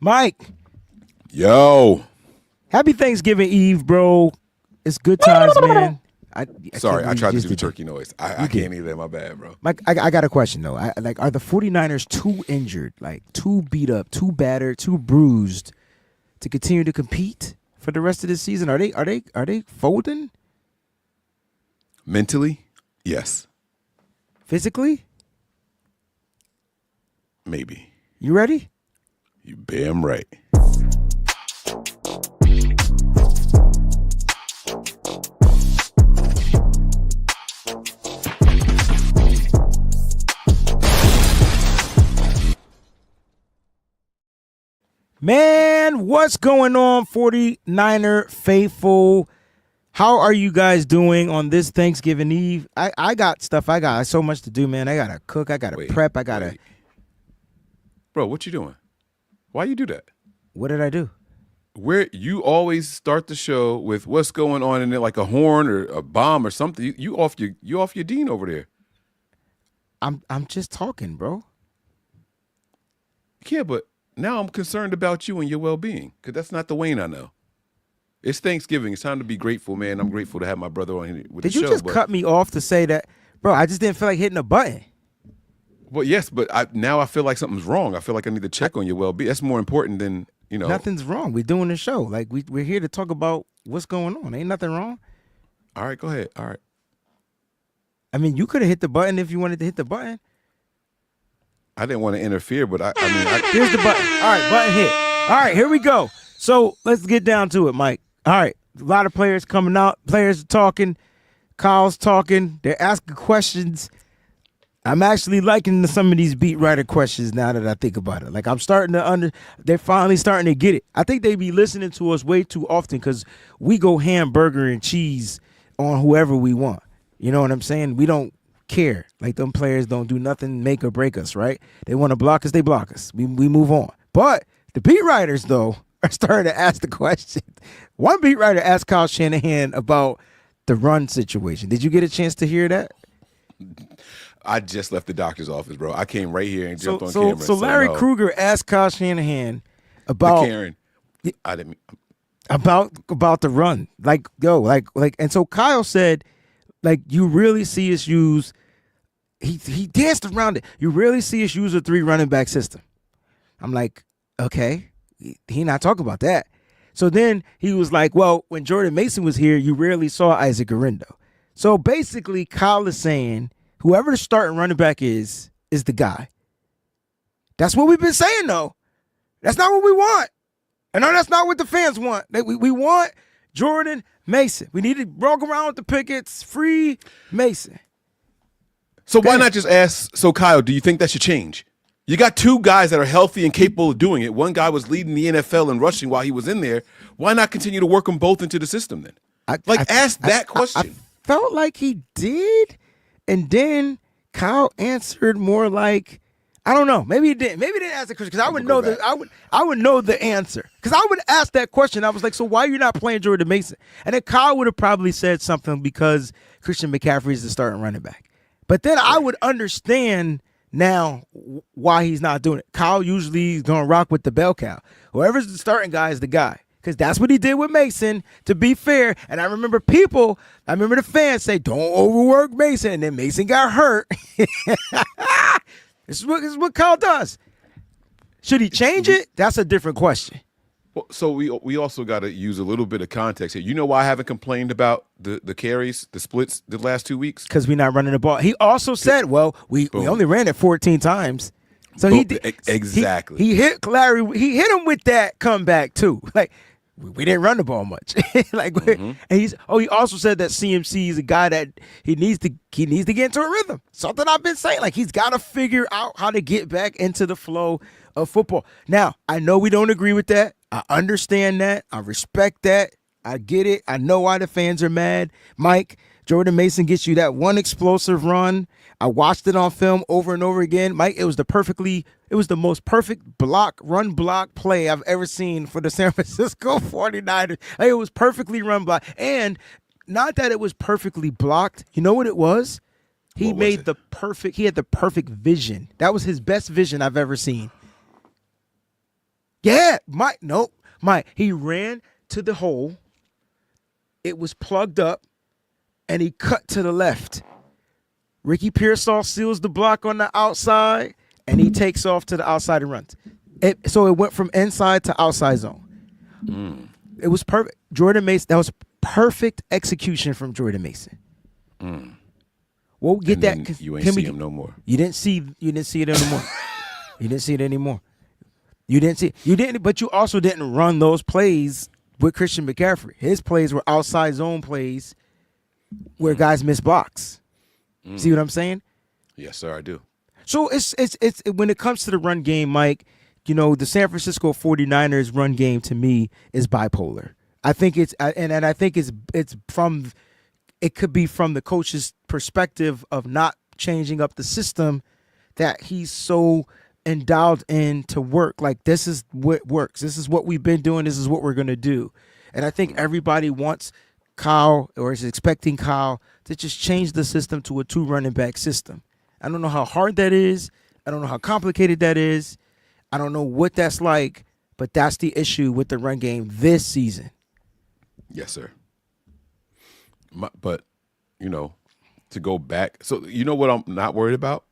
Mike, Yo. happy Thanksgiving Eve, bro. It's good times, man. Sorry, I tried to just do the did that. turkey noise. I can't either. My bad, bro. Mike, I got a question though. Are the 49ers too injured, like too beat up, too battered, too bruised to continue to compete for the rest of the season? Are they folding Mentally, yes. physically? Maybe. You ready? You damn right. Man, what's going on, 49er faithful? How are you guys doing on this Thanksgiving Eve? I got stuff. I got so much to do, man. I gotta cook. I gotta prep. I gotta. Bro, what you doing? Why you do that? What did I do? Where you always start the show with what's going on in there, like a horn or a bomb or something. You off your dean over there. I'm just talking, bro. Yeah, but now I'm concerned about you and your well-being because that's not the Wayne I know. It's Thanksgiving. It's time to be grateful, man. I'm grateful to have my brother on here with the show. Did you just cut me off to say that, bro? I just didn't feel like hitting a button. Well, yes, but now I feel like something's wrong. I feel like I need to check on your well-being. That's more important than, Nothing's wrong. We're doing the show. Like we're here to talk about what's going on. Ain't nothing wrong. All right, go ahead. All right. I mean, you could have hit the button if you wanted to hit the button. I didn't want to interfere, but I Here's the button. All right, button hit. All right, here we go. So let's get down to it, Mike. All right, a lot of players coming out. Players are talking. Kyle's talking. They're asking questions. I'm actually liking some of these beat writer questions now that I think about it. Like I'm starting to they're finally starting to get it. I think they be listening to us way too often because we go hamburger and cheese on whoever we want. You know what I'm saying? We don't care. Like them players don't do nothing make or break us, right? They want to block us, they block us. We move on. But the beat writers, though, are starting to ask the question. One beat writer asked Kyle Shanahan about the run situation. Did you get a chance to hear that? I just left the doctor's office, bro. I came right here and jumped on camera. So Larry Krueger asked Kyle Shanahan about Karen. I didn't about the run. Like and so Kyle said, like, you really see us use he danced around it. You really see us use a 3 running back system. I'm like, okay, he not talking about that. So then he was like, well, when Jordan Mason was here, you rarely saw Isaac Guerrero. So basically, Kyle is saying whoever the starting running back is the guy. That's what we've been saying, though. That's not what we want. And no, that's not what the fans want. We want Jordan Mason. We need to walk around with the pickets, free Mason. So why not just ask, so Kyle, do you think that should change? You got 2 guys that are healthy and capable of doing it. One guy was leading the NFL in rushing while he was in there. Why not continue to work them both into the system then? Ask that question. I felt like he did, and then Kyle answered more like, I don't know. Maybe he didn't. Maybe he didn't ask the question because I would know I would know the answer. Because I would ask that question. I was like, so why are you not playing Jordan Mason? And then Kyle would have probably said something because Christian McCaffrey is the starting running back. But then I would understand now why he's not doing it. Kyle usually is going to rock with the bell cow. Whoever's the starting guy is the guy. Because that's what he did with Mason, to be fair. And I remember the fans say, don't overwork Mason. And then Mason got hurt. This is what Kyle does. Should he change it? That's a different question. Well, so we also got to use a little bit of context here. You know why I haven't complained about the carries, the splits the last 2 weeks? Because we're not running the ball. He also said, well, we only ran it 14 times. So he did. Exactly. He hit Larry. He hit him with that comeback, too. Like, we didn't run the ball much. And he also said that CMC is a guy that he needs to get into a rhythm. Something I've been saying. Like, he's got to figure out how to get back into the flow of football. Now, I know we don't agree with that. I understand that. I respect that. I get it. I know why the fans are mad. Mike, Jordan Mason gets you that one explosive run. I watched it on film over and over again. Mike, it was the most perfect run block play I've ever seen for the San Francisco 49ers. Like, it was perfectly run block. And not that it was perfectly blocked. You know what it was? He had the perfect vision. That was his best vision I've ever seen. Yeah, Mike. He ran to the hole. It was plugged up, and he cut to the left. Ricky Pearsall seals the block on the outside, and he takes off to the outside and runs. So it went from inside to outside zone. It was perfect. Jordan Mason, that was perfect execution from Jordan Mason. We'll get And that. then you ain't see him no more. You didn't see it anymore. You didn't see it anymore. But you also didn't run those plays with Christian McCaffrey. His plays were outside zone plays where guys miss blocks. See what I'm saying? Yes, sir, I do. So it's when it comes to the run game, Mike, you know, the San Francisco 49ers run game to me is bipolar. I think it's it could be from the coach's perspective of not changing up the system that he's so endowed in to work. Like, this is what works. This is what we've been doing. This is what we're going to do. And I think everybody wants Kyle, or is expecting Kyle, to just change the system to a 2 running back system. I don't know how hard that is. I don't know how complicated that is. I don't know what that's like, but that's the issue with the run game this season. Yes, sir. But, you know, to go back. So, you know what I'm not worried about?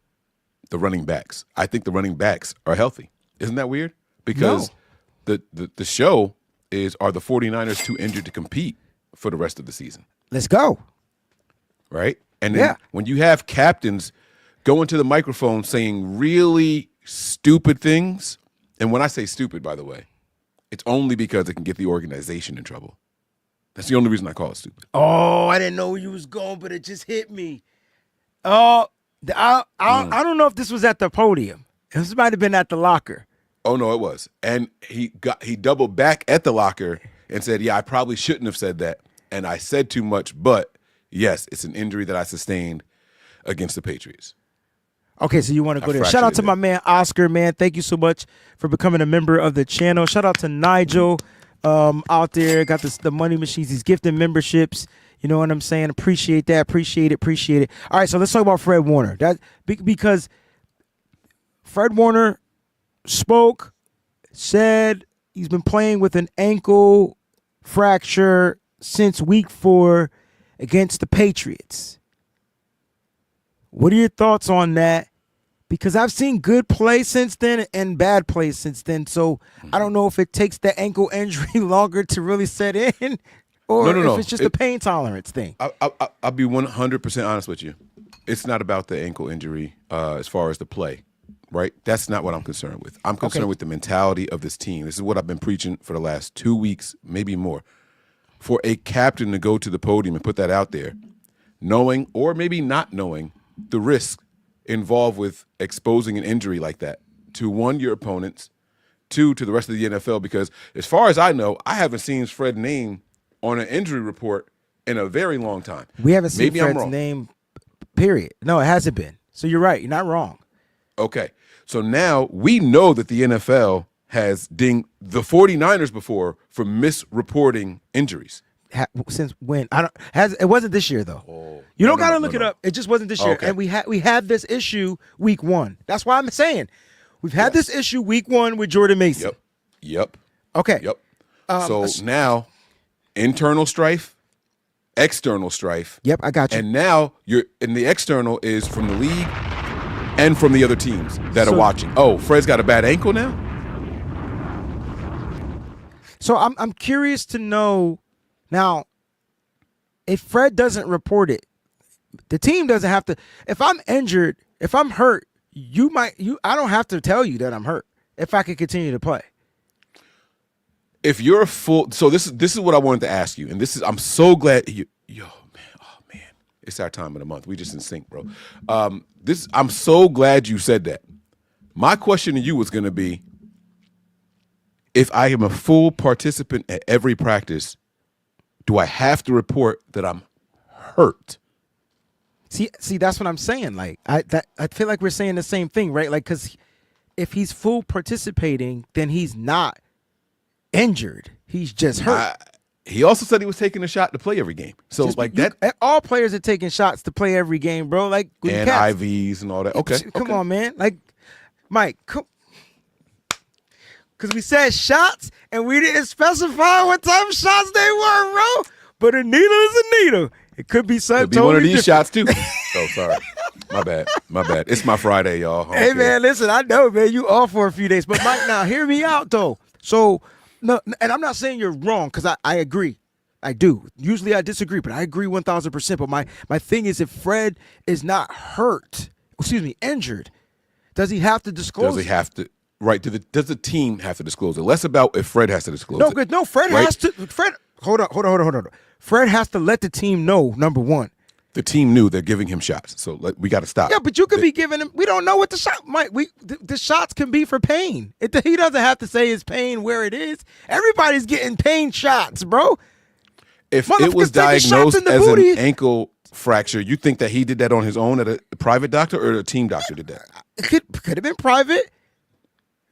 The running backs. I think the running backs are healthy. Isn't that weird? Because the show is, are the 49ers too injured to compete for the rest of the season? Let's go. Right? And then when you have captains go into the microphone saying really stupid things, and when I say stupid, by the way, it's only because it can get the organization in trouble. That's the only reason I call it stupid. Oh, I didn't know where you was going, but it just hit me. Oh, I don't know if this was at the podium. This might have been at the locker. Oh, no, it was. And he doubled back at the locker and said, yeah, I probably shouldn't have said that. And I said too much, but yes, it's an injury that I sustained against the Patriots. Okay, so you want to go there. Shout out to my man Oscar, man. Thank you so much for becoming a member of the channel. Shout out to Nigel out there. Got the money machines. He's gifting memberships. You know what I'm saying? Appreciate that. Appreciate it. All right, so let's talk about Fred Warner. Because Fred Warner spoke, said he's been playing with an ankle fracture since week 4 against the Patriots. What are your thoughts on that? Because I've seen good play since then and bad play since then. So I don't know if it takes the ankle injury longer to really set in or if it's just a pain tolerance thing. I'll be 100% honest with you. It's not about the ankle injury as far as the play, right? That's not what I'm concerned with. I'm concerned with the mentality of this team. This is what I've been preaching for the last 2 weeks, maybe more. For a captain to go to the podium and put that out there, knowing or maybe not knowing the risk involved with exposing an injury like that to, 1, your opponents, 2, to the rest of the NFL, because as far as I know, I haven't seen Fred's name on an injury report in a very long time. We haven't seen Fred's name, period. No, it hasn't been. So you're right. You're not wrong. Okay. So now we know that the NFL has dinged the 49ers before for misreporting injuries. Since when? It wasn't this year though. Oh, you don't gotta look it up. It just wasn't this year. Okay. And we had this issue week 1. That's why I'm saying we've had this issue week 1 with Jordan Mason. Yep. Okay. Yep. So now internal strife, external strife. Yep, I got you. And now the external is from the league and from the other teams that are watching. Oh, Fred's got a bad ankle now? So I'm curious to know now, if Fred doesn't report it, the team doesn't have to. If I'm injured, if I'm hurt, I don't have to tell you that I'm hurt if I can continue to play. If you're a full, so this is what I wanted to ask you, and I'm so glad man, it's our time of the month. We just in sync, bro. I'm so glad you said that. My question to you was going to be, if I am a full participant at every practice, do I have to report that I'm hurt? See, that's what I'm saying. Like, I feel like we're saying the same thing, right? Like, because if he's full participating, then he's not injured. He's just hurt. He also said he was taking a shot to play every game. So all players are taking shots to play every game, bro. Like, and IVs and all that. Okay, come on, man. Like, Mike, Because we said shots, and we didn't specify what type of shots they were, bro. But a needle is a needle. It could be something Could be totally one of these different. shots too. Oh, sorry. My bad. It's my Friday, y'all. Hey, man, listen, I know, man, you off for a few days. But, Mike, now, hear me out, though. So, no, and I'm not saying you're wrong, because I agree. I do. Usually I disagree, but I agree 1,000%. But my thing is, if Fred is not injured, does he have to disclose? Does he have to? Right. Does the team have to disclose it? Less about if Fred has to disclose it. No, Fred right? has to. Fred, hold on. Fred has to let the team know, number one. The team knew they're giving him shots, so we got to stop. Yeah, but you could be giving him. We don't know what the shot might. The shots can be for pain. He doesn't have to say his pain where it is. Everybody's getting pain shots, bro. If it was diagnosed as an ankle fracture, you think that he did that on his own at a private doctor, or a team doctor did that? It could have been private,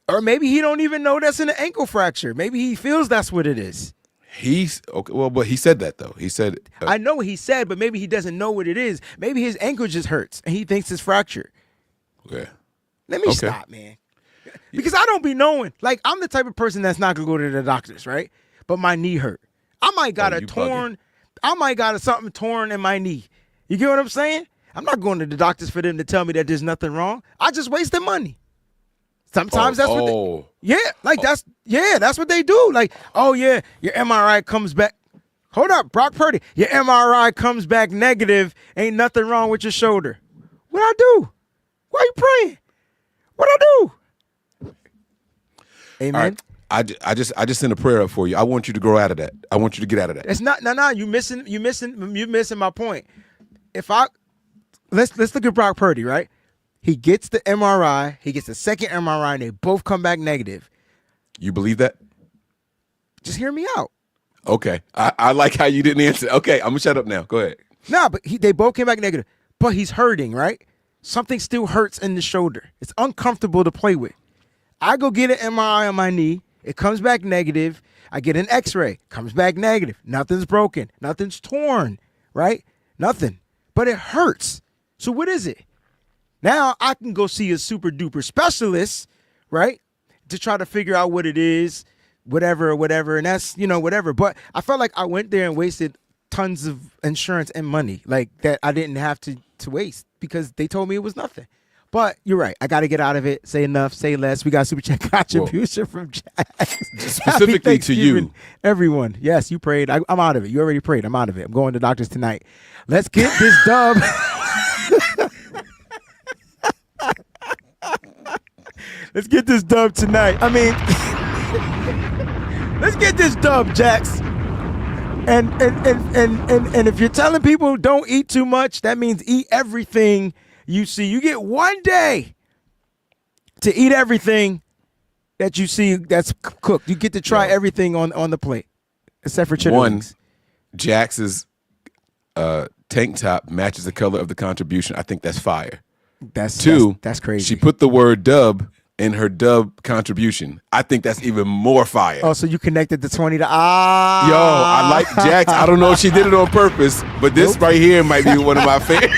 or maybe he don't even know that's an ankle fracture. Maybe he feels that's what it is. He's okay. Well, but he said that though. He said, I know what he said, but maybe he doesn't know what it is. Maybe his ankle just hurts and he thinks it's fractured. Yeah. Let me stop, man. Because I don't be knowing. Like, I'm the type of person that's not gonna go to the doctors, right? But my knee hurt. I might got something torn in my knee. You get what I'm saying? I'm not going to the doctors for them to tell me that there's nothing wrong. I just wasted money. Sometimes that's what that's what they do. Like, oh yeah, your MRI comes back. Hold up, Brock Purdy. Your MRI comes back negative. Ain't nothing wrong with your shoulder. What I do? Why you praying? What I do? Amen. All right. I just sent a prayer up for you. I want you to grow out of that. I want you to get out of that. It's not no. You missing my point. Let's look at Brock Purdy, right? He gets the MRI. He gets the second MRI, and they both come back negative. You believe that? Just hear me out. Okay. I like how you didn't answer. Okay, I'm gonna shut up now. Go ahead. Nah, but they both came back negative. But he's hurting, right? Something still hurts in the shoulder. It's uncomfortable to play with. I go get an MRI on my knee. It comes back negative. I get an X-ray. Comes back negative. Nothing's broken. Nothing's torn, right? Nothing. But it hurts. So what is it? Now I can go see a super duper specialist, right? To try to figure out what it is, whatever. And that's, whatever. But I felt like I went there and wasted tons of insurance and money, like that I didn't have to waste because they told me it was nothing. But you're right. I got to get out of it. Say enough, say less. We got a super chat contribution from Jack. Specifically to you. Everyone. Yes, you prayed. I'm out of it. You already prayed. I'm out of it. I'm going to doctors tonight. Let's get this dub. Let's get this dub tonight. I mean, let's get this dub, Jax. And if you're telling people don't eat too much, that means eat everything you see. You get one day to eat everything that you see that's cooked. You get to try everything on the plate, except for chicken wings. Jax's tank top matches the color of the contribution. I think that's fire. That's crazy. She put the word dub in her dub contribution. I think that's even more fire. Oh, so you connected the 20 to Yo, I like Jax. I don't know if she did it on purpose, but this right here might be one of my favorite.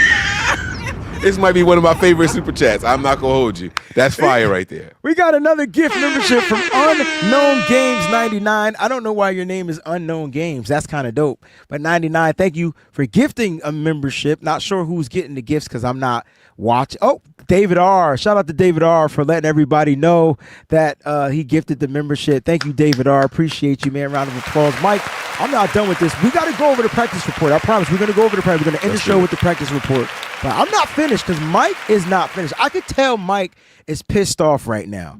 This might be one of my favorite super chats. I'm not gonna hold you. That's fire right there. We got another gift membership from Unknown Games 99. I don't know why your name is Unknown Games. That's kind of dope. But 99, thank you for gifting a membership. Not sure who's getting the gifts because I'm not watching. Oh, David R. Shout out to David R. for letting everybody know that he gifted the membership. Thank you, David R. Appreciate you, man. Round of applause. Mike, I'm not done with this. We got to go over the practice report. I promise. We're going to go over the practice. We're going to end the show with the practice report. But I'm not finished because Mike is not finished. I could tell Mike is pissed off right now.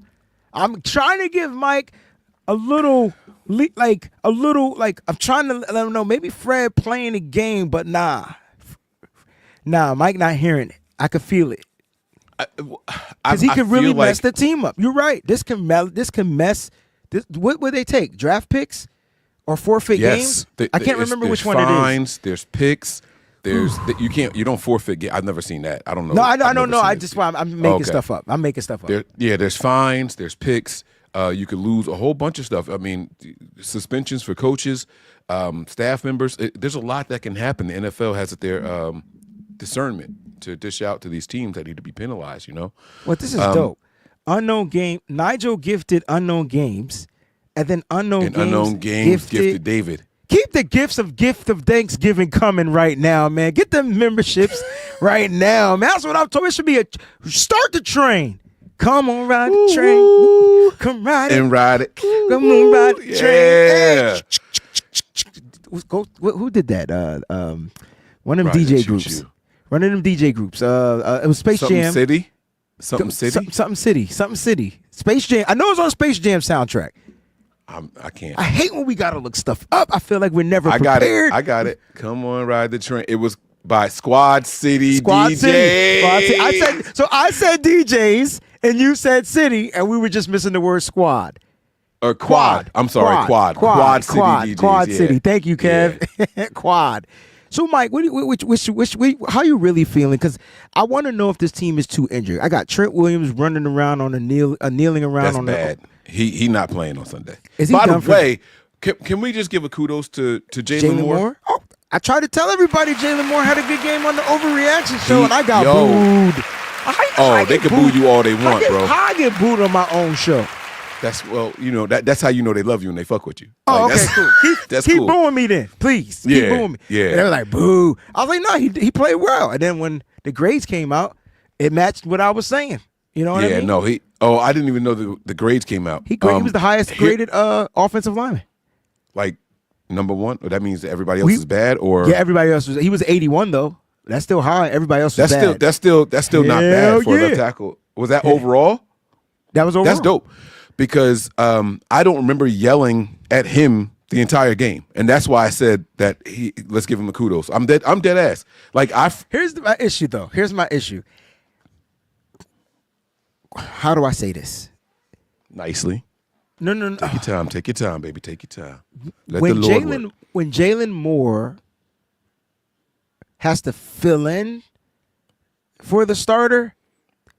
I'm trying to give Mike I'm trying to let him know maybe Fred playing the game, but nah, Mike not hearing it. I could feel it. Because he could really mess the team up. You're right. This can mess. What would they take? Draft picks or forfeit games? I can't remember which one fines, it is. There's picks. There's you don't forfeit. I've never seen that. I don't know. No, I don't know. I'm making stuff up. I'm making stuff up. There's fines. There's picks. You could lose a whole bunch of stuff. I mean, suspensions for coaches, staff members. There's a lot that can happen. The NFL has their discernment to dish out to these teams that need to be penalized. Well, this is dope. Unknown game. Nigel gifted unknown games, and then unknown games gifted David. Keep the gift of Thanksgiving coming right now, man. Get them memberships right now, man. That's what I'm talking. It should be start the train. Come on, ride the train. Woo. Come ride it. And ride it. Come on, ride the train. Yeah. Who did that? One of them Ride DJ that, groups. you. One of them DJ groups. It was Space Jam. Something City. Something City. Space Jam. I know it's on Space Jam soundtrack. I can't. I hate when we gotta look stuff up. I feel like we're never prepared. I got it. Come on, ride the train. It was by Squad City Squad DJ. City. Squad City. I said DJs and you said City, and we were just missing the word squad. Or Quad. I'm sorry, Quad. Quad City DJs. Quad yeah. City. Thank you, Kev. Yeah. Quad. So, Mike, how you really feeling? Because I want to know if this team is too injured. I got Trent Williams running around on kneeling around. That's on bad. He not playing on Sunday. Is he By done the way, can we just give a kudos to Jalen Moore? Oh, I tried to tell everybody Jalen Moore had a good game on the Overreaction show, and I got booed. They can boo you all they want, bro. I get booed on my own show. That's that's how you know they love you and they fuck with you. Oh, like, okay, cool. Keep cool. booing me then, please. Keep booing me. Yeah. And they were like, boo. I was like, no, he played well. And then when the grades came out, it matched what I was saying. You know what I mean? No, I didn't even know the grades came out. He was the highest graded offensive lineman. Like number one? Or that means everybody else is bad? Or yeah, everybody else was. He was 81 though. That's still high. Everybody else was bad. That's still not bad for a left tackle. Was that overall? That was overall. That's dope. Because I don't remember yelling at him the entire game, and that's why I said that let's give him a kudos. I'm dead ass. Like here's my issue though. Here's my issue. How do I say this? Nicely. No. Take your time, baby. Take your time. Let when the Lord work. When Jalen Moore has to fill in for the starter,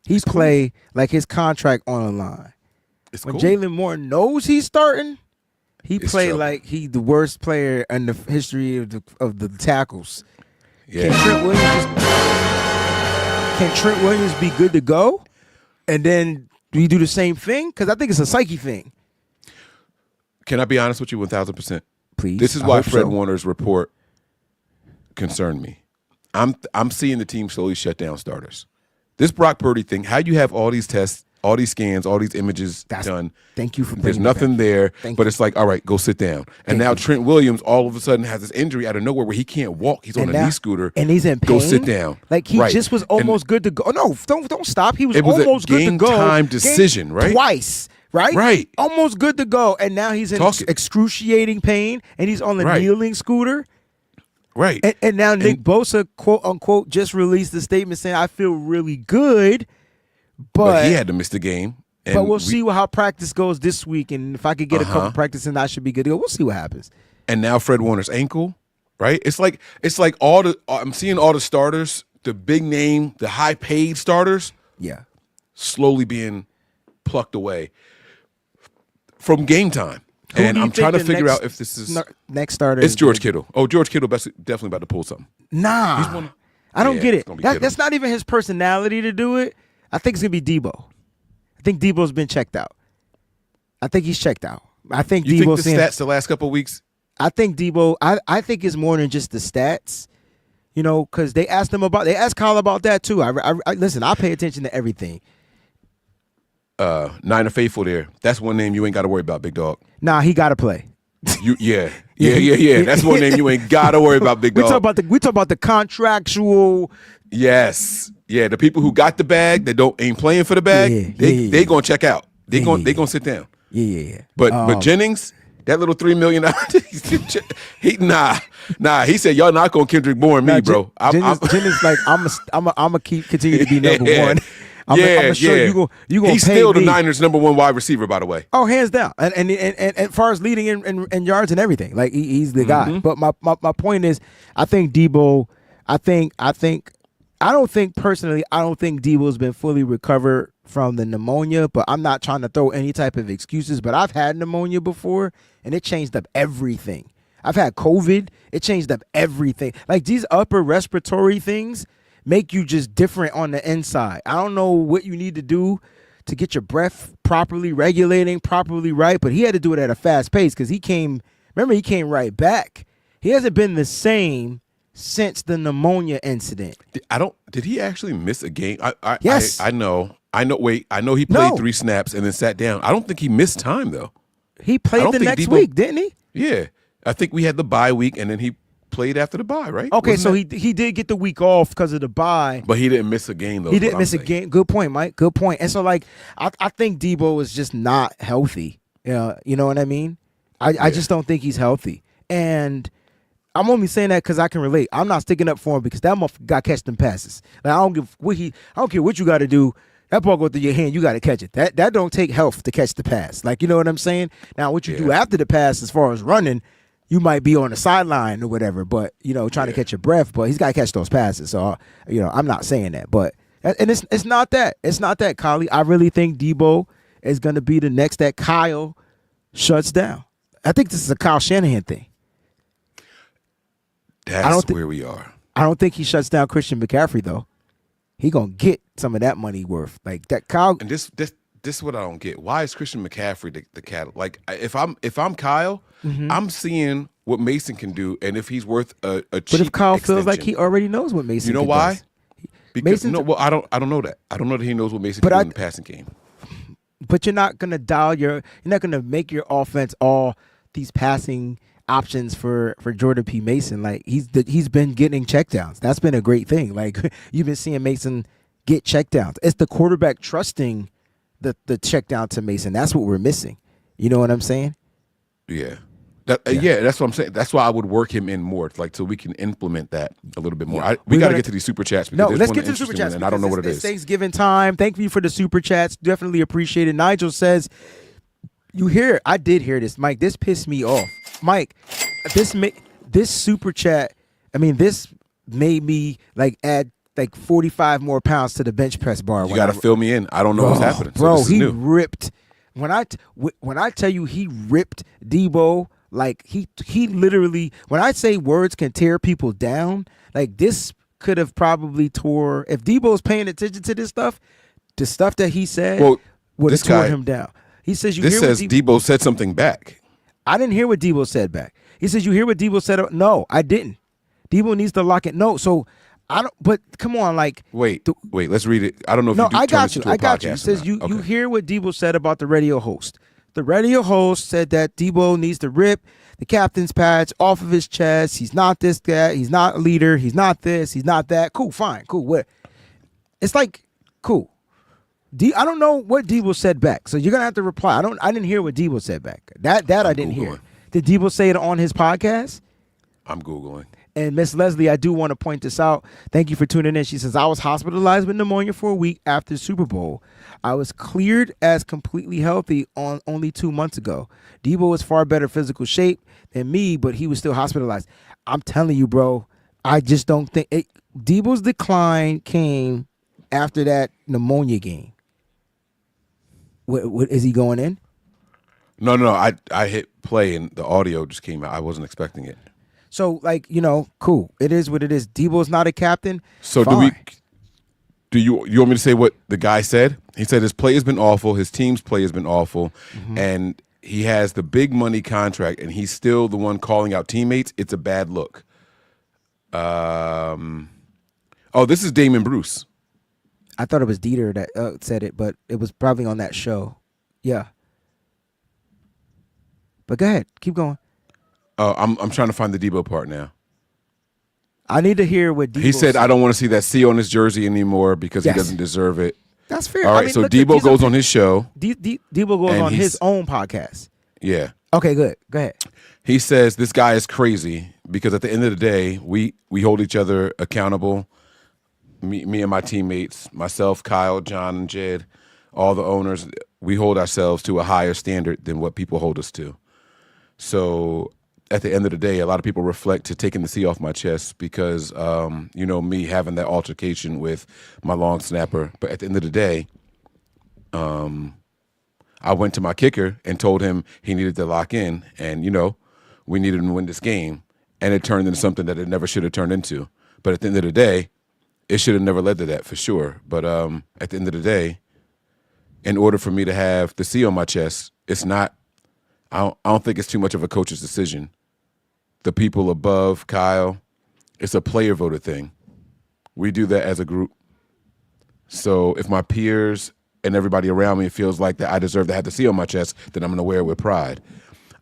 he play like his contract on the line. When Jalen Moore knows he's starting, he play like he's the worst player in the history of the tackles. Yeah. Can Trent Williams be good to go? And then do you do the same thing? Because I think it's a psyche thing. Can I be honest with you 1,000%? Please. This is why Fred Warner's report concerned me. I'm seeing the team slowly shut down starters. This Brock Purdy thing, how you have all these tests, all these scans, all these images done. Thank you for bringing There's nothing there, but it's like, all right, go sit down. And now Trent Williams all of a sudden has this injury out of nowhere where he can't walk. He's on a knee scooter. And he's in pain. Go sit down. Like he just was almost good to go. Oh, no, don't stop. He was almost good to go. It was a game-time decision, right? Twice, right? Right. Almost good to go. And now he's in excruciating pain, and he's on the kneeling scooter. Right. And now Nick Bosa, quote unquote, just released a statement saying, I feel really good. But he had to miss the game. But we'll see how practice goes this week. And if I could get a couple practice and I should be good to go. We'll see what happens. And now Fred Warner's ankle, right? It's like I'm seeing all the starters, the big name, the high paid starters, slowly being plucked away from game time. And I'm trying to figure out if this is next starter. It's George Kittle. Oh, George Kittle definitely about to pull something. Nah, I don't get it. That's not even his personality to do it. I think it's gonna be Deebo. I think Deebo's been checked out. I think he's checked out. I think you Deebo. think the stats the last couple of weeks? I think Deebo. I think it's more than just the stats. You know, because they asked Kyle about that too. I listen. I pay attention to everything. Niner Faithful there. That's one name you ain't got to worry about, big dog. Nah, he got to play. Yeah. That's one name you ain't got to worry about, big dog. We talk about the contractual. Yes. Yeah, the people who got the bag that ain't playing for the bag, they gonna check out. They gonna sit down. Yeah. But Jennings, that little $3 million, he said y'all not gonna Kendrick Bourne me, bro. Jennings like I'm gonna continue to be number one. I'm sure you gonna He's pay still the me. Niners' number one wide receiver, by the way. Oh, hands down. And as far as leading in yards and everything, like he's the guy. But my point is, I think Deebo. I don't think Deebo's been fully recovered from the pneumonia, but I'm not trying to throw any type of excuses. But I've had pneumonia before, and it changed up everything. I've had COVID. It changed up everything. Like these upper respiratory things make you just different on the inside. I don't know what you need to do to get your breath properly regulating, properly right. But he had to do it at a fast pace because he came right back. He hasn't been the same since the pneumonia incident. Did he actually miss a game? Yes. I know. Wait, I know he played 3 snaps and then sat down. I don't think he missed time though. He played the next week, didn't he? Yeah. I think we had the bye week and then he played after the bye, right? Okay, so he did get the week off because of the bye. But he didn't miss a game though. He didn't miss a game. Good point, Mike. Good point. And so like I think Deebo is just not healthy. You know what I mean? I just don't think he's healthy. And I'm only saying that because I can relate. I'm not sticking up for him because that motherfucker got to catch them passes. Like I don't care what you got to do. That ball go through your hand, you got to catch it. That don't take health to catch the pass. Like, you know what I'm saying? Now, what you do after the pass, as far as running, you might be on the sideline or whatever, but trying to catch your breath. But he's got to catch those passes. So I'm not saying that, but and it's not that. It's not that, Kylie. I really think Deebo is going to be the next that Kyle shuts down. I think this is a Kyle Shanahan thing. That's where we are. I don't think he shuts down Christian McCaffrey though. He gonna get some of that money worth. Like that Kyle. And this is what I don't get. Why is Christian McCaffrey the cat? Like if I'm Kyle, I'm seeing what Mason can do, and if he's worth a cheap But if Kyle extension, feels like he already knows what Mason, you know can why? does. Because Mason, I don't know that. I don't know that he knows what Mason can do in the passing game. But you're not gonna you're not gonna make your offense all these passing options for Jordan P. Mason. Like he's been getting checkdowns. That's been a great thing. Like you've been seeing Mason get checkdowns. It's the quarterback trusting the checkdown to Mason. That's what we're missing. You know what I'm saying? Yeah. That's what I'm saying. That's why I would work him in more, like so we can implement that a little bit more. We got to get to these super chats. No, let's get to the super chats. And I don't know what it is. It's Thanksgiving time. Thank you for the super chats. Definitely appreciate it. Nigel says, "You hear? I did hear this, Mike. This pissed me off, Mike. This super chat. I mean, this made me like add like 45 more pounds to the bench press bar. You got to fill me in. I don't know what's happening, bro. He ripped. When I tell you he ripped Deebo. Like he literally, when I say words can tear people down, like this could have probably tore, if Deebo's paying attention to this stuff, the stuff that he said would have tore him down. He says, this says Deebo said something back. I didn't hear what Deebo said back. He says, you hear what Deebo said? No, I didn't. Deebo needs to lock it. No, so I don't, but come on, like. Wait, let's read it. I don't know if I got you. It says you hear what Deebo said about the radio host. The radio host said that Deebo needs to rip the captain's patch off of his chest. He's not this guy. He's not a leader. He's not this. He's not that. Cool, fine, cool. What? It's like, cool. I don't know what Deebo said back, so you're gonna have to reply. I didn't hear what Deebo said back. That I didn't hear. Did Deebo say it on his podcast? I'm Googling. And Miss Leslie, I do want to point this out. Thank you for tuning in. She says, I was hospitalized with pneumonia for a week after the Super Bowl. I was cleared as completely healthy only 2 months ago. Deebo was far better physical shape than me, but he was still hospitalized. I'm telling you, bro, I just don't think Deebo's decline came after that pneumonia game. What is he going in? No. I hit play and the audio just came out. I wasn't expecting it. So, like, cool. It is what it is. Deebo's not a captain. So fine. do you want me to say what the guy said? He said his play has been awful. His team's play has been awful. And he has the big money contract, and he's still the one calling out teammates. It's a bad look. This is Damon Bruce. I thought it was Dieter that said it, but it was probably on that show. Yeah. But go ahead. Keep going. I'm trying to find the Deebo part now. I need to hear what Deebo He said, I don't want to see that C on his jersey anymore because he doesn't deserve it. That's fair. All right, so Deebo goes on his show. Deebo goes on his own podcast. Yeah. Okay, good. Go ahead. He says this guy is crazy because at the end of the day, we hold each other accountable. Me and my teammates, myself, Kyle, John, and Jed, all the owners, we hold ourselves to a higher standard than what people hold us to. So at the end of the day, a lot of people reflect to taking the C off my chest because, me having that altercation with my long snapper. But at the end of the day, I went to my kicker and told him he needed to lock in. And, we needed to win this game. And it turned into something that it never should have turned into. But at the end of the day, it should have never led to that for sure. But at the end of the day, in order for me to have the C on my chest, it's not. I don't think it's too much of a coach's decision. The people above Kyle, it's a player voted thing. We do that as a group. So if my peers and everybody around me feels like that I deserve to have the C on my chest, then I'm going to wear it with pride.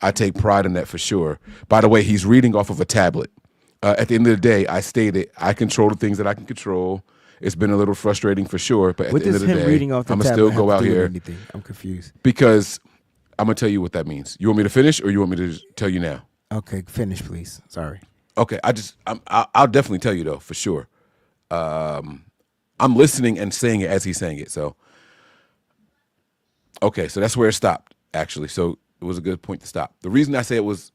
I take pride in that for sure. By the way, he's reading off of a tablet. At the end of the day, I stated I control the things that I can control. It's been a little frustrating for sure, but at the end of the day, I'm going to still go out here. I'm confused. Because I'm going to tell you what that means. You want me to finish or you want me to tell you now? Okay, finish, please. Sorry. Okay, I'll definitely tell you, though, for sure. I'm listening and saying it as he's saying it. So, okay, so that's where it stopped, actually. So it was a good point to stop. The reason I say it was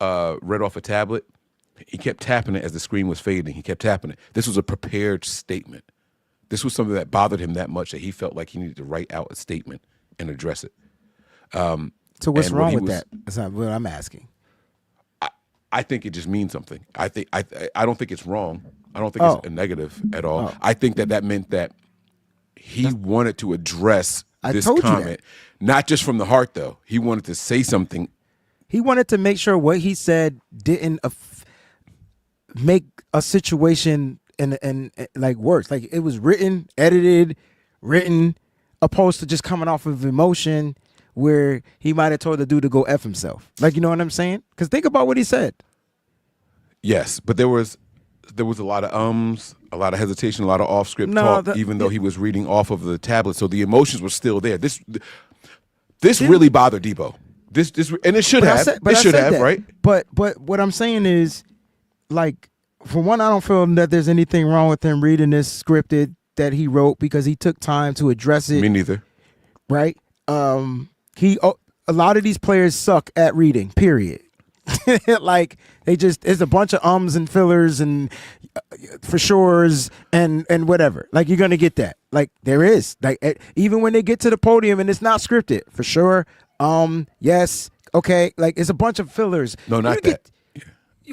read off a tablet, he kept tapping it as the screen was fading. He kept tapping it. This was a prepared statement. This was something that bothered him that much that he felt like he needed to write out a statement and address it. So what's wrong with that? That's not what I'm asking. I think it just means something. I don't think it's wrong. I don't think it's a negative at all. I think that meant that he wanted to address this comment, not just from the heart, though. He wanted to say something. He wanted to make sure what he said didn't make a situation and like worse. Like it was written, edited, opposed to just coming off of emotion where he might have told the dude to go F himself. Like, you know what I'm saying? Because think about what he said. Yes, but there was a lot of a lot of hesitation, a lot of off-script talk, even though he was reading off of the tablet. So the emotions were still there. This really bothered Deebo. This and it should have. It should have, right? But what I'm saying is, like, for one, I don't feel that there's anything wrong with him reading this scripted that he wrote because he took time to address it. Me neither. Right? A lot of these players suck at reading, period. Like there's a bunch of ums and fillers and for sure's and whatever. Like you're gonna get that. Like there is. Like even when they get to the podium and it's not scripted, for sure. Yes, okay. Like it's a bunch of fillers. No, not that.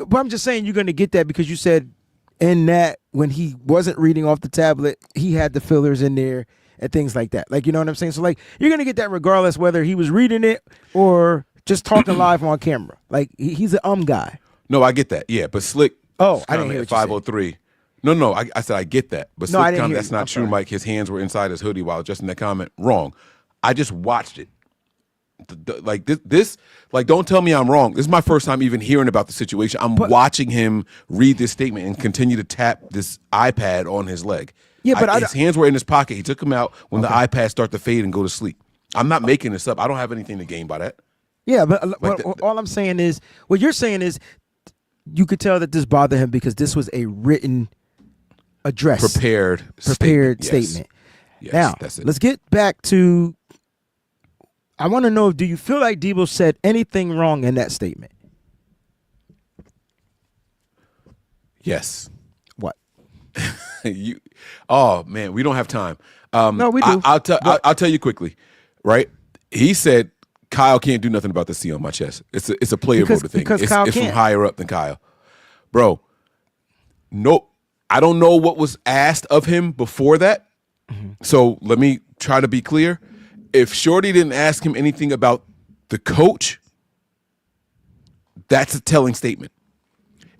But I'm just saying you're gonna get that because you said in that when he wasn't reading off the tablet, he had the fillers in there and things like that. Like, you know what I'm saying? So, like, you're going to get that regardless whether he was reading it or just talking live on camera. Like, he's an guy. No, I get that. Yeah, but Slick. Oh, I didn't hear what 503. No, I said I get that. But no, Slick comment, that's not true, Mike. His hands were inside his hoodie while addressing that comment. Wrong. I just watched it. Like this, like, don't tell me I'm wrong. This is my first time even hearing about the situation. I'm watching him read this statement and continue to tap this iPad on his leg. Yeah, but his hands were in his pocket. He took them out when the iPad started to fade and go to sleep. I'm not making this up. I don't have anything to gain by that. Yeah, but all I'm saying is, what you're saying is, you could tell that this bothered him because this was a written address, prepared statement. Yes, now, that's it. Let's get back to. I want to know, do you feel like Deebo said anything wrong in that statement? Yes. What? Oh man, we don't have time. No, we do. I'll tell you quickly. Right? He said Kyle can't do nothing about the C on my chest. It's a player voter thing. Because it's Kyle from can't. higher up than Kyle. Bro, nope. I don't know what was asked of him before that. Mm-hmm. So let me try to be clear. If Shorty didn't ask him anything about the coach, that's a telling statement.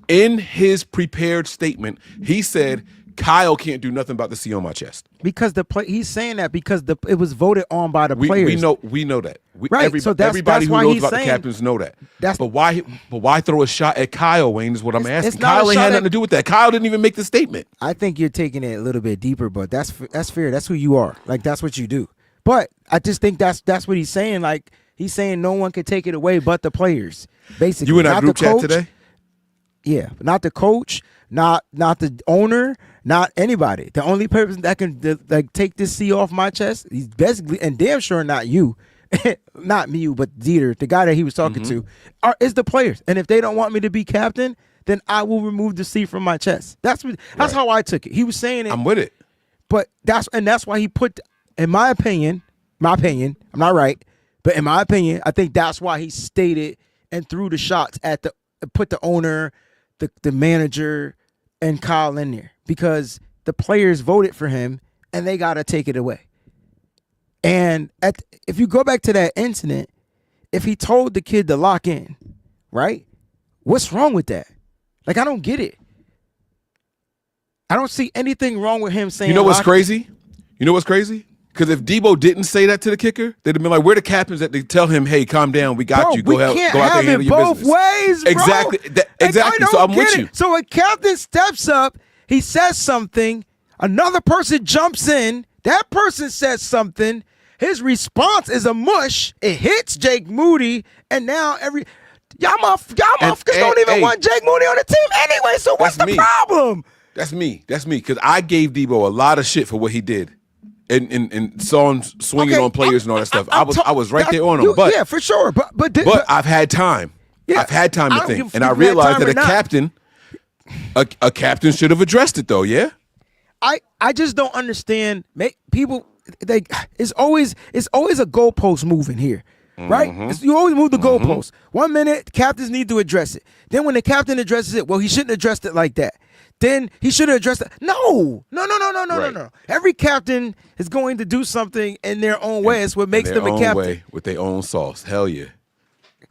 In his prepared statement, he said Kyle can't do nothing about the C on my chest. Because he's saying that because it was voted on by the players. We know that. Right. So everybody who knows about the captains know that. But why throw a shot at Kyle, Wayne, is what I'm asking. Kyle ain't had nothing to do with that. Kyle didn't even make the statement. I think you're taking it a little bit deeper, but that's fair. That's who you are. Like, that's what you do. But I just think that's what he's saying. Like, he's saying no one can take it away but the players. Basically, you in our group chat today? Yeah, not the coach, not the owner, not anybody. The only person that can take this C off my chest, he's basically, and damn sure not you, not me, but Dieter, the guy that he was talking to, is the players. And if they don't want me to be captain, then I will remove the C from my chest. That's how I took it. He was saying it. I'm with it. But that's why he put. In my opinion, I'm not right, but in my opinion, I think that's why he stated and threw the shots at put the owner, the manager, and Kyle in there because the players voted for him and they got to take it away. And if you go back to that incident, if he told the kid to lock in, right? What's wrong with that? Like, I don't get it. I don't see anything wrong with him saying. You know what's crazy? You know what's crazy? Because if Deebo didn't say that to the kicker, they'd have been like, "Where the captains that they tell him, hey, calm down, we got you. Go out there and handle your business." Both ways, bro. Exactly. Exactly. So I'm with you. So a captain steps up, he says something, another person jumps in, that person says something, his response is a mush, it hits Jake Moody, and now y'all motherfuckers don't even want Jake Moody on the team anyway, so what's the problem? That's me. Because I gave Deebo a lot of shit for what he did. And saw him swinging on players and all that stuff. I was right there on him. But yeah, for sure. But I've had time. Yeah, I've had time to think, and I realized that a captain should have addressed it, though. Yeah. I just don't understand. People, it's always a goalpost moving here, right? You always move the goalpost. 1 minute, captains need to address it. Then when the captain addresses it, well, he shouldn't address it like that. Then he should have addressed it. No. Every captain is going to do something in their own way. It's what makes them a captain. Way, with their own sauce. Hell yeah.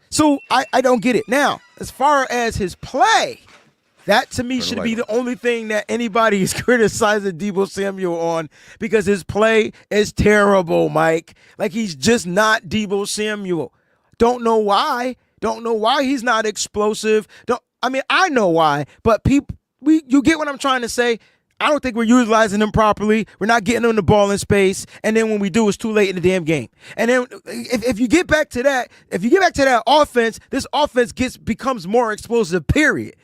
So I don't get it. Now, as far as his play, that to me should be the only thing that anybody is criticizing Deebo Samuel on, because his play is terrible, Mike. Like, he's just not Deebo Samuel. Don't know why. Don't know why he's not explosive. I know why, but people. You get what I'm trying to say? I don't think we're utilizing him properly. We're not getting him the ball in space, and then when we do, it's too late in the damn game. And then if you get back to that, offense, this offense becomes more explosive. Period.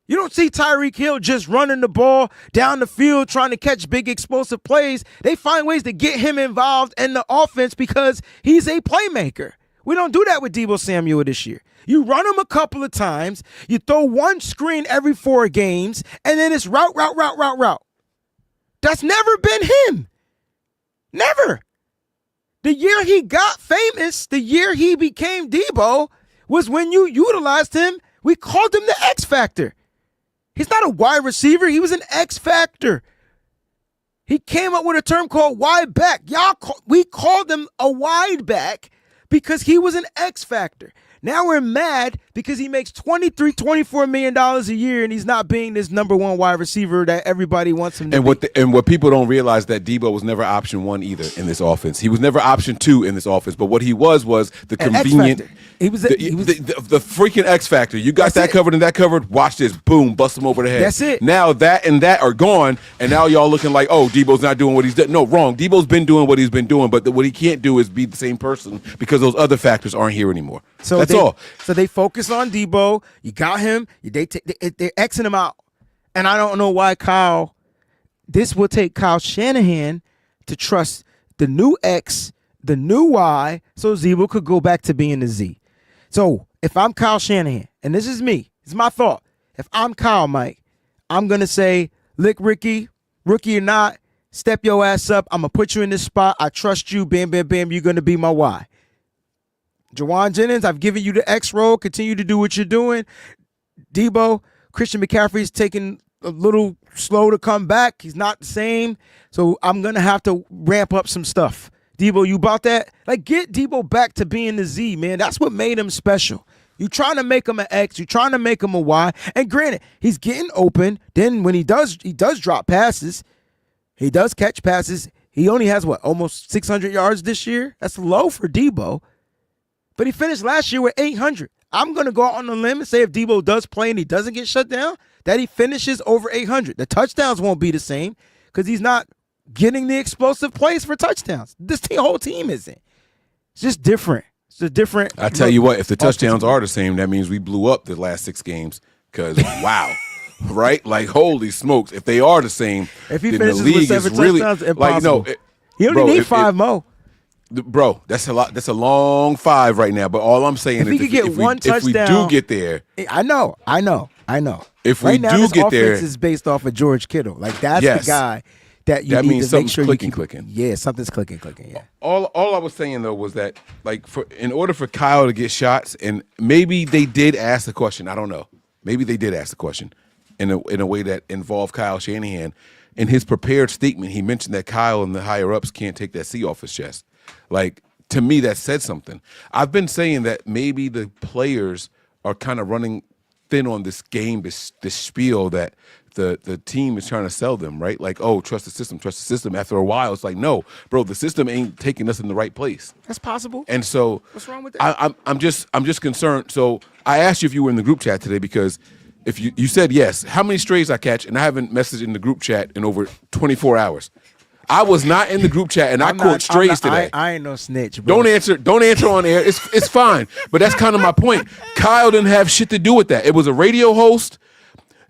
You don't see Tyreek Hill just running the ball down the field trying to catch big explosive plays. They find ways to get him involved in the offense because he's a playmaker. We don't do that with Deebo Samuel this year. You run him a couple of times, you throw one screen every 4 games, and then it's route. That's never been him. Never. The year he got famous, the year he became Deebo, was when you utilized him. We called him the X Factor. He's not a wide receiver. He was an X Factor. He came up with a term called wide back. We called him a wide back because he was an X Factor. Now we're mad because he makes $24 million a year and he's not being this number 1 wide receiver that everybody wants him to be. And what people don't realize, that Deebo was never option 1 either in this offense. He was never option 2 in this offense. But what he was the convenient. He was the freaking X factor. You got that covered and that covered. Watch this. Boom. Bust him over the head. That's it. Now that and that are gone. And now y'all looking like, oh, Deebo's not doing what he's done. No, wrong. Deebo's been doing what he's been doing. But what he can't do is be the same person because those other factors aren't here anymore. So that's all. So they focus on Deebo. You got him. They're Xing him out. And I don't know why this will take Kyle Shanahan to trust the new X, the new Y, so Deebo could go back to being the Z. So if I'm Kyle Shanahan, and this is me, it's my thought. If I'm Kyle, Mike, I'm going to say, look, Ricky, rookie or not, step your ass up. I'm going to put you in this spot. I trust you. Bam, bam, bam. You're going to be my Y. Jawan Jennings, I've given you the X role. Continue to do what you're doing. Deebo, Christian McCaffrey's taking a little slow to come back. He's not the same. So I'm going to have to ramp up some stuff. Deebo, you about that? Like, get Deebo back to being the Z, man. That's what made him special. You trying to make him an X. You trying to make him a Y. And granted, he's getting open. Then when he does drop passes. He does catch passes. He only has, almost 600 yards this year? That's low for Deebo. But he finished last year with 800. I'm going to go out on the limb and say if Deebo does play and he doesn't get shut down, that he finishes over 800. The touchdowns won't be the same because he's not getting the explosive plays for touchdowns. Whole team isn't. It's just different. It's a different. I tell you what, if the touchdowns are the same, that means we blew up the last 6 games because, wow. Right? Like, holy smokes. If they are the same, if he then finishes the league with 7 is really, touchdowns, impossible. Like, he only needs 5 more. Bro, that's a lot. That's a long 5 right now. But all I'm saying is, if we do get there, I know. If right we now, do this get offense there, is based off of George Kittle. Like, that's the guy that you need to make sure you keep clicking. Yeah, something's clicking. Yeah. All I was saying though was that, like, in order for Kyle to get shots, and maybe they did ask the question. I don't know. Maybe they did ask the question in a way that involved Kyle Shanahan. in his prepared statement, he mentioned that Kyle and the higher ups can't take that C off his chest. Like, to me, that said something. I've been saying that maybe the players are kind of running thin on this game, this spiel that the team is trying to sell them, right? Like, oh, trust the system, trust the system. After a while, it's like, no, bro, the system ain't taking us in the right place. That's possible. And so, what's wrong with that? I'm just concerned. So I asked you if you were in the group chat today because if you said yes, how many strays I catch, and I haven't messaged in the group chat in over 24 hours. I was not in the group chat, and I caught strays today. I ain't no snitch, bro. Don't answer on air. It's fine. But that's kind of my point. Kyle didn't have shit to do with that. It was a radio host,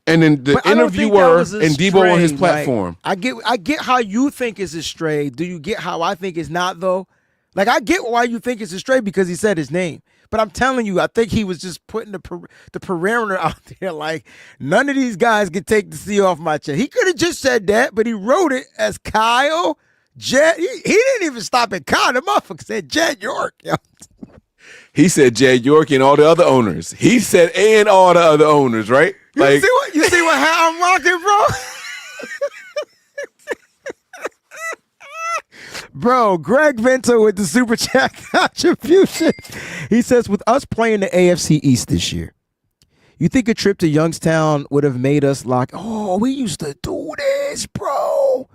and then the interviewer and Deebo on his platform. Like, I get how you think it's a stray. Do you get how I think it's not, though? Like, I get why you think it's a stray because he said his name. But I'm telling you, I think he was just putting the parameter out there like, none of these guys can take the C off my chest. He could have just said that, but he wrote it as Kyle, Jed. He didn't even stop at Kyle. The motherfucker said Jed York. Yo. He said Jed York and all the other owners. He said and all the other owners, right? You see what how I'm rocking, bro? Bro, Greg Vento with the Super Chat contribution. He says, with us playing the AFC East this year, you think a trip to Youngstown would have made us like, oh, we used to do this, bro?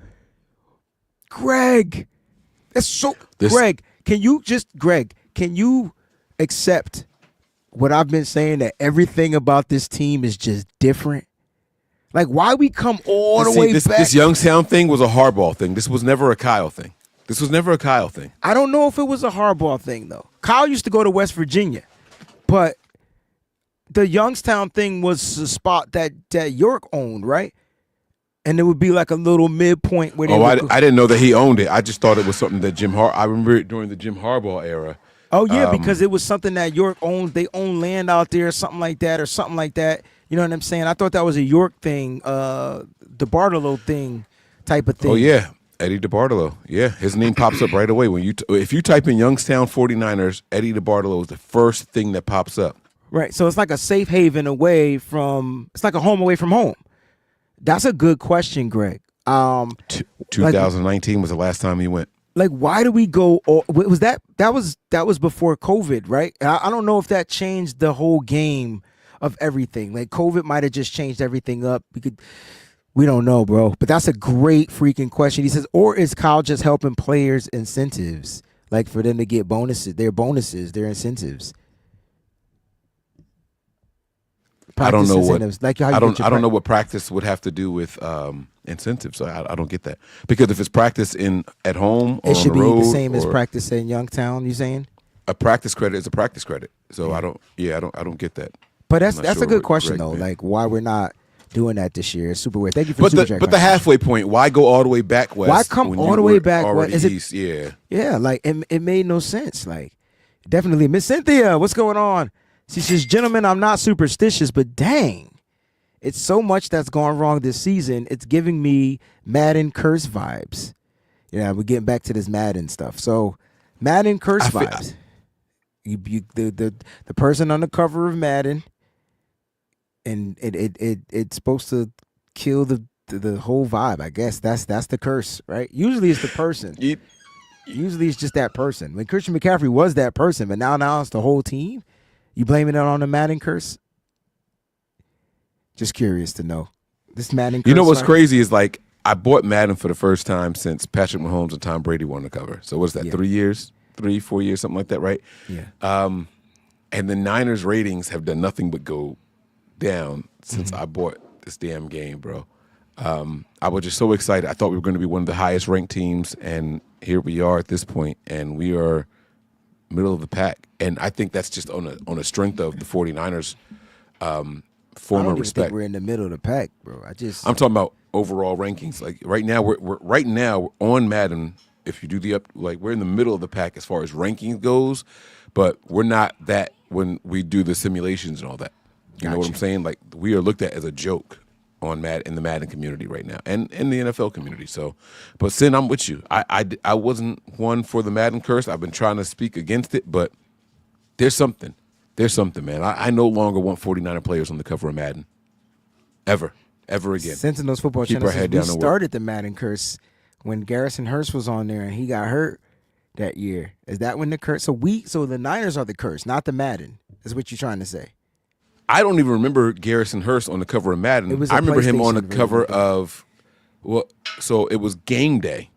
Greg, that's so... Greg, can you accept what I've been saying, that everything about this team is just different? Like, why we come all the way back? This Youngstown thing was a Harbaugh thing. This was never a Kyle thing. I don't know if it was a Harbaugh thing, though. Kyle used to go to West Virginia, but the Youngstown thing was the spot that York owned, right? And it would be like a little midpoint where they I didn't know that he owned it. I just thought it was something that I remember it during the Jim Harbaugh era. Oh, yeah, because it was something that York owned. They owned land out there, something like that. You know what I'm saying? I thought that was a York thing, DeBartolo thing type of thing. Oh, yeah. Eddie DeBartolo. Yeah, his name pops up right away. If you type in Youngstown 49ers, Eddie DeBartolo is the first thing that pops up. Right. So it's like a safe haven it's like a home away from home. That's a good question, Greg. 2019 was the last time he went. Like, why do we go? Was that was before COVID, right? I don't know if that changed the whole game of everything. Like, COVID might have just changed everything up. We don't know, bro. But that's a great freaking question. He says, or is Kyle just helping players' incentives, like for them to get bonuses, their incentives? I don't know incentives. Like how I don't know what practice would have to do with incentives. So I don't get that, because if it's practice at home, or it should on the road, be the same as practice in Youngstown. You saying a practice credit is a practice credit? So I don't get that. But that's a good question though. Like, why we're not doing that this year? It's super weird. Thank you for but the halfway point. Why go all the way back west? Why come all the way back west? East? Yeah. Like it made no sense. Like, definitely, Miss Cynthia, what's going on? She says, gentlemen, I'm not superstitious, but dang, it's so much that's gone wrong this season. It's giving me Madden curse vibes. Yeah, we're getting back to this Madden stuff. So, Madden curse vibes. The person on the cover of Madden, and it's supposed to kill the whole vibe. I guess that's the curse, right? Usually it's the person. Usually it's just that person. When Christian McCaffrey was that person, but now it's the whole team. You blaming it on the Madden curse? Just curious to know. This Madden curse. You know what's crazy is, like, I bought Madden for the first time since Patrick Mahomes and Tom Brady were on the cover. So what's that, 3 years? 3-4 years, something like that, right? Yeah. And the Niners ratings have done nothing but go down since I bought this damn game, bro. I was just so excited. I thought we were going to be one of the highest ranked teams, and here we are at this point, and we are middle of the pack. And I think that's just on a strength of the 49ers form of respect. Think we're in the middle of the pack, bro. I'm talking about overall rankings. Like, right now, we're on Madden. If you do we're in the middle of the pack as far as rankings goes, but we're not that when we do the simulations and all that. You know what I'm saying? Like, we are looked at as a joke on in the Madden community right now, and in the NFL community. So, but Sin, I'm with you. I wasn't one for the Madden curse. I've been trying to speak against it, but there's something, man. I no longer want 49er players on the cover of Madden, ever. ever again. Sentinels football Keep channel our head says we down and work. started the Madden curse when Garrison Hurst was on there and he got hurt that year. Is that when the curse? So the Niners are the curse, not the Madden. Is what you're trying to say? I don't even remember Garrison Hurst on the cover of Madden. It was I remember him on the PlayStation cover version. of, so it was Game Day.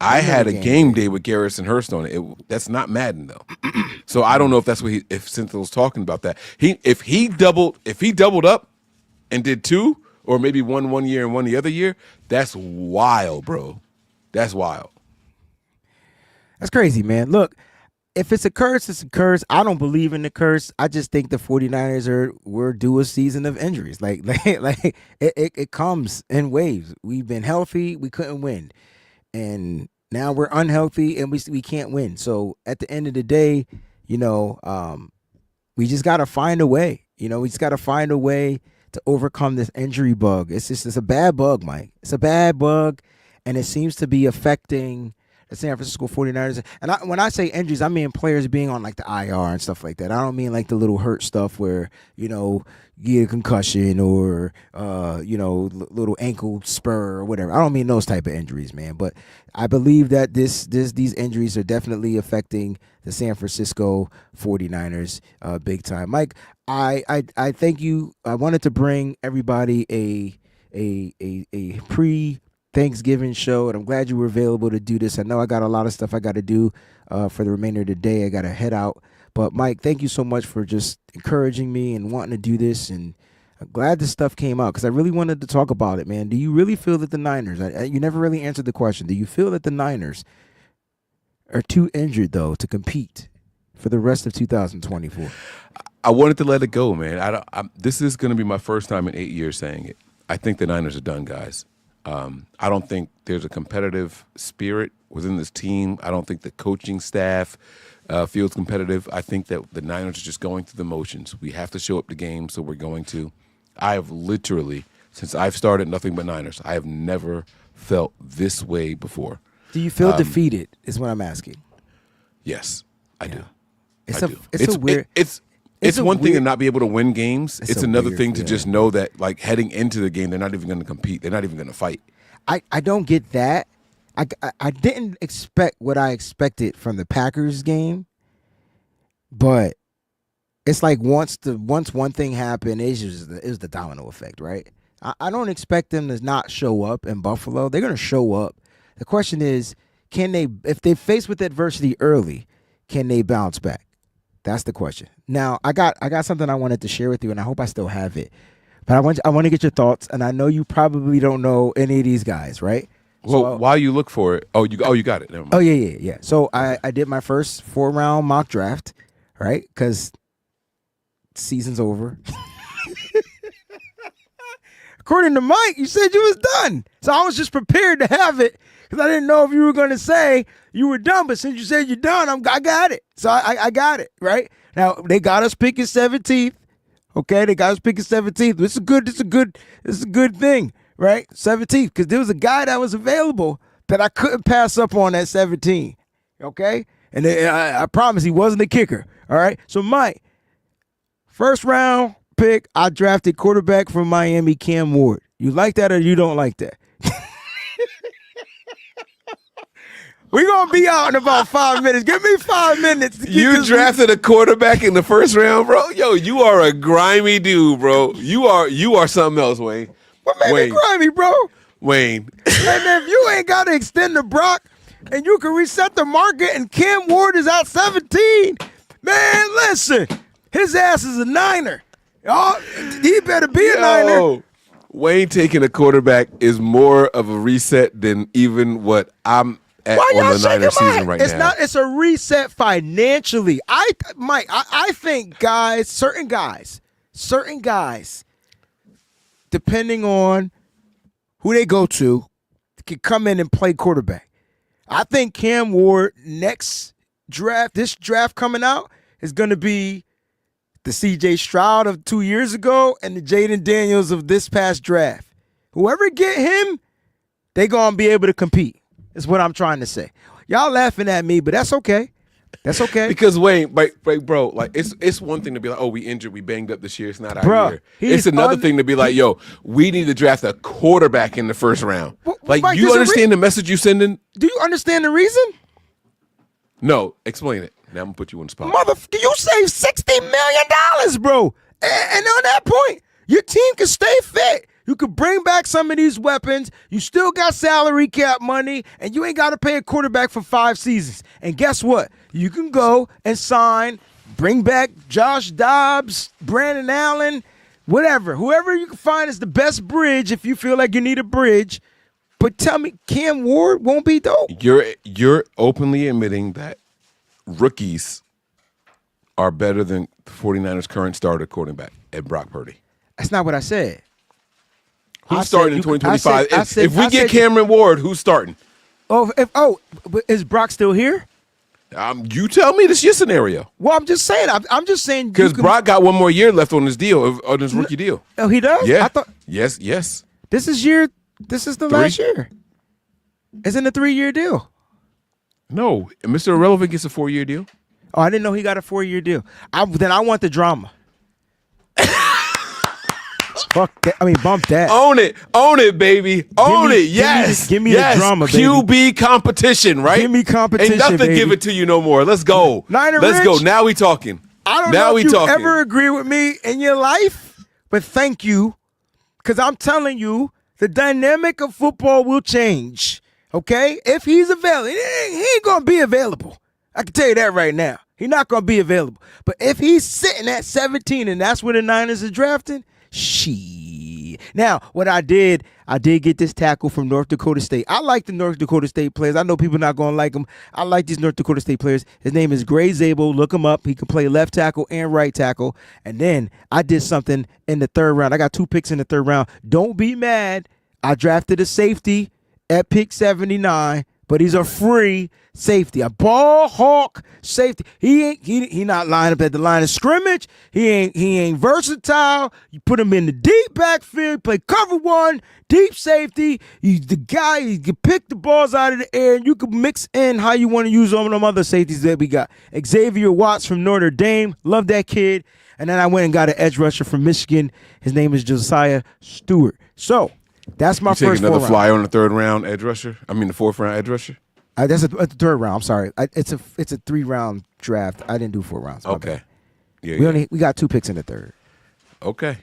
I had a game day with Garrison Hurst on it. That's not Madden though. So I don't know if that's what if Cynthia's talking about that. If he doubled up and did two, or maybe one year and one the other year, that's wild, bro. That's wild. That's crazy, man. Look, if it's a curse, it's a curse. I don't believe in the curse. I just think the 49ers were due a season of injuries. Like it comes in waves. We've been healthy, we couldn't win. And now we're unhealthy and we can't win. So at the end of the day, we just got to find a way. We just got to find a way to overcome this injury bug. It's a bad bug, Mike. It's a bad bug, and it seems to be affecting the San Francisco 49ers. And when I say injuries, I mean players being on like the IR and stuff like that. I don't mean like the little hurt stuff where, you get a concussion or, little ankle spur or whatever. I don't mean those type of injuries, man. But I believe that these injuries are definitely affecting the San Francisco 49ers big time. Mike, I thank you. I wanted to bring everybody a pre-Thanksgiving show, and I'm glad you were available to do this. I know I got a lot of stuff I got to do for the remainder of the day. I got to head out. But, Mike, thank you so much for just encouraging me and wanting to do this. And I'm glad this stuff came out because I really wanted to talk about it, man. Do you really feel that the Niners, you never really answered the question, do you feel that the Niners are too injured, though, to compete for the rest of 2024? I wanted to let it go, man. This is going to be my first time in 8 years saying it. I think the Niners are done, guys. I don't think there's a competitive spirit within this team. I don't think the coaching staff feels competitive. I think that the Niners are just going through the motions. We have to show up the game, so we're going to. I have literally, since I've started Nothing But Niners, I have never felt this way before. Do you feel defeated is what I'm asking. Yes, I do. It's I a do. it's a weird It's one thing to not be able to win games. It's another weird thing to feeling. just know that, like, heading into the game, they're not even going to compete. They're not even going to fight. I don't get that. I didn't expect what I expected from the Packers game, but it's like once one thing happened, it was the domino effect, right? I don't expect them to not show up in Buffalo. They're going to show up. The question is, can they, if they face with adversity early, can they bounce back? That's the question. Now, I got something I wanted to share with you, and I hope I still have it. But I want to get your thoughts, and I know you probably don't know any of these guys, right? Well, So, while you look for it, you got it. Never mind. oh yeah. So I did my first 4-round mock draft, right? Because season's over. According to Mike, you said you was done, so I was just prepared to have it because I didn't know if you were going to say you were done. But since you said you're done, I got it. So I got it right now. They got us picking 17th. Okay, they got us picking 17th. This is a good thing, right? 17th, because there was a guy that was available that I couldn't pass up on at 17. Okay, and I promise he wasn't a kicker. All right, so Mike, first round pick, I drafted quarterback from Miami, Cam Ward. You like that or you don't like that? We're going to be out in about 5 minutes. Give me 5 minutes. To get You drafted a quarterback in the first round, bro? Yo, you are a grimy dude, bro. You are something else, Wayne. What made me grimy, bro? Wayne. Hey, man, if you ain't got to extend the Brock and you can reset the market and Cam Ward is at 17, man, listen, his ass is a Niner. Oh, he better be a Niner. Wayne taking a quarterback is more of a reset than even what I'm at Why on y'all the shaking Niners my season head? right It's now. not. It's a reset financially. Mike, I think certain guys, depending on who they go to, can come in and play quarterback. I think Cam Ward this draft coming out is going to be the C.J. Stroud of 2 years ago and the Jaden Daniels of this past draft. Whoever get him, they going to be able to compete, is what I'm trying to say. Y'all laughing at me, but that's okay. That's okay. Because Wayne, bro, like it's one thing to be like, oh, we injured, we banged up this year. It's not our Bruh, year. he's It's another thing to be like, yo, we need to draft a quarterback in the first round. Like, Mike, you understand the message you sending? Do you understand the reason? No, explain it. Now I'm gonna put you on the spot. You saved $60 million, bro. And on that point, your team can stay fit. You could bring back some of these weapons. You still got salary cap money, and you ain't got to pay a quarterback for 5 seasons. And guess what? You can go and bring back Josh Dobbs, Brandon Allen, whatever. Whoever you can find is the best bridge if you feel like you need a bridge. But tell me, Cam Ward won't be dope. You're openly admitting that rookies are better than the 49ers' current starter quarterback at Brock Purdy. That's not what I said. Who's starting in 2025? If we get Cameron Ward, who's starting? But is Brock still here? You tell me. This is your scenario. Well, I'm just saying. I'm just saying because Brock got one more year left on his deal, on his rookie deal. Oh, he does? Yeah. I thought yes. This is the last year. Isn't a 3-year deal? No, Mr. Irrelevant gets a 4-year deal. Oh, I didn't know he got a 4-year deal. Then I want the drama. Fuck that. I mean, bump that. Own it, baby. Own it. Yes. Give me the drama, baby. QB competition, right? Give me competition, Ain't nothing baby. give it to you no more. Let's go. Let's go. Now we talking. I don't know if you ever agree with me in your life, but thank you, because I'm telling you, the dynamic of football will change, okay? If he's available. He ain't going to be available. I can tell you that right now. He's not going to be available. But if he's sitting at 17 and that's where the Niners are drafting, Now, what I did get this tackle from North Dakota State. I like the North Dakota State players. I know people not going to like him. I like these North Dakota State players. His name is Gray Zabel. Look him up. He can play left tackle and right tackle. And then I did something in the 3rd round. I got 2 picks in the 3rd round. Don't be mad. I drafted a safety at pick 79, but he's a free safety, a ball hawk safety. He not lined up at the line of scrimmage. He ain't versatile. You put him in the deep backfield, play cover 1, deep safety. You can pick the balls out of the air, and you can mix in how you want to use all of them other safeties that we got. Xavier Watts from Notre Dame, love that kid. And then I went and got an edge rusher from Michigan. His name is Josiah Stewart. So that's my first another flyer on the 3rd round edge rusher. I mean the 4th round edge rusher. That's a 3rd round. I'm sorry. It's a 3-round draft. I didn't do 4 rounds. Okay. Yeah. We got 2 picks in the 3rd. Okay.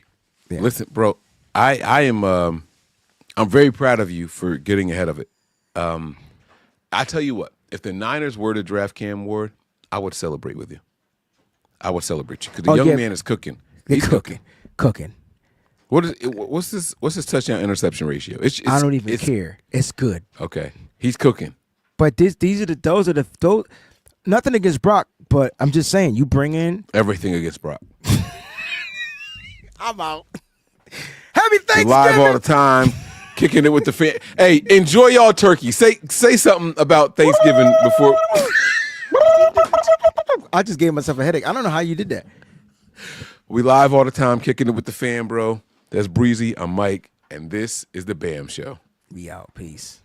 Yeah. Listen, bro. I am. I'm very proud of you for getting ahead of it. I tell you what. If the Niners were to draft Cam Ward, I would celebrate with you. I would celebrate you because the young man is cooking. He's cooking. What's his touchdown interception ratio? I don't even care. It's good. Okay, he's cooking. But those are the nothing against Brock, but I'm just saying you bring in everything against Brock. I'm out. Happy Thanksgiving. Live all the time, kicking it with the fan. Hey, enjoy y'all turkey. Say something about Thanksgiving before. I just gave myself a headache. I don't know how you did that. We live all the time, kicking it with the fan, bro. That's Breezy. I'm Mike, and this is the BAM Show. We out. Peace.